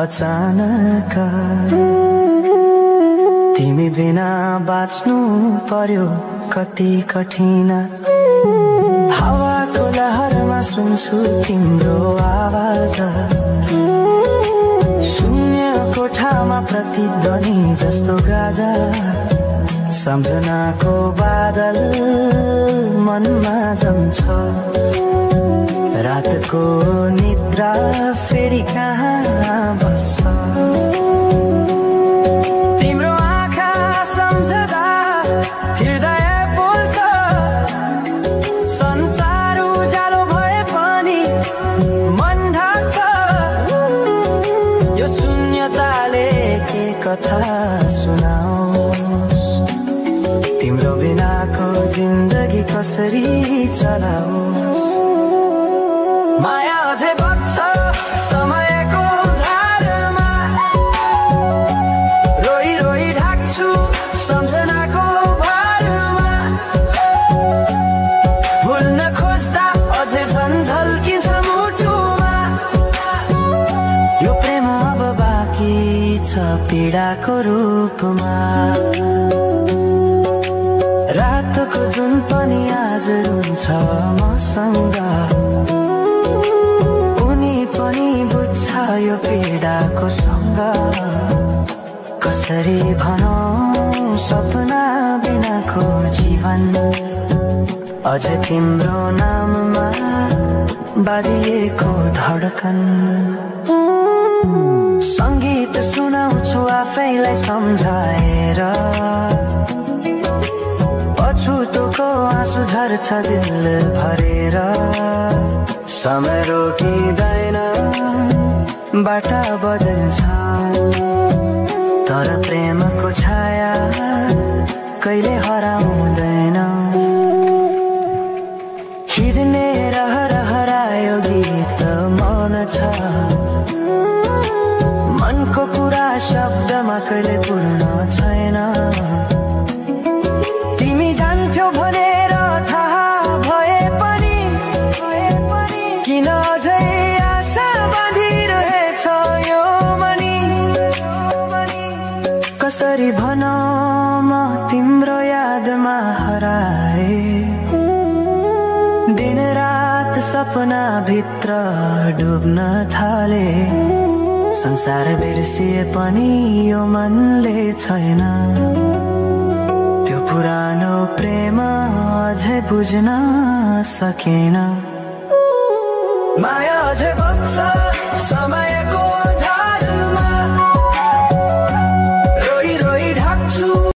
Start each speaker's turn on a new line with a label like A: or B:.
A: अचानक तिमी बिना बाँच्नु पर्यो कति कठिन। हावाको लहरमा सुन्छु तिम्रो आवाज, शून्य कोठामा प्रतिध्वनि जस्तो गाजा। सम्झनाको बादल मनमा जम्छ, रातको निद्रा फेरि कहाँ बस्छ। तिम्रो आँखा सम्झदा हृदय बोल्छ, संसार उज्यालो भए पनि मन ढाक्छ। यो शून्यताले के कथा सुनाओस्, तिम्रो बिनाको जिन्दगी कसरी चलाओस्। माया अझै बग्छ समयको धारमा, रोई रोई ढाक्छु सम्झनाको भारमा। भुल्न खोज्दा अझै झल्किन्छ मुटुमा। यो प्रेम अब बाँकी छ पीडाको रूपमा। रातको जुन पनि आज रुन्छ मसँग, उनी पनि बुझ्छ यो पीडाको सँग। कसरी भनौं सपना बिनाको जीवन, अझ तिम्रो नाममा बाँधिएको धडकन। संगीत सुनाउँछु आफैलाई सम्झाएर, पछुतोको आँसु झर्छ दिल भरेर। समय रोकिँदैन बाटा बदल्छ, तर प्रेमको छाया कहिले हराउँदैन। हिँड्ने रहर हरायो गीत मौन छ, मनको कुरा शब्दमा कहिले पूर्ण छैन। तिमी जान्थ्यौ भनेर थाहा भए पनि किन अझै आशा बाँधिरहेछ यो मनी। कसरी भनौं म तिम्रो यादमा हराए, दिन रात सपना भित्र डुब्न थाले। संसार बिर्सिए पनि यो मनले छैन, त्यो पुरानो प्रेम अझै बुझ्न सकेन। माया अझै बग्छ समयको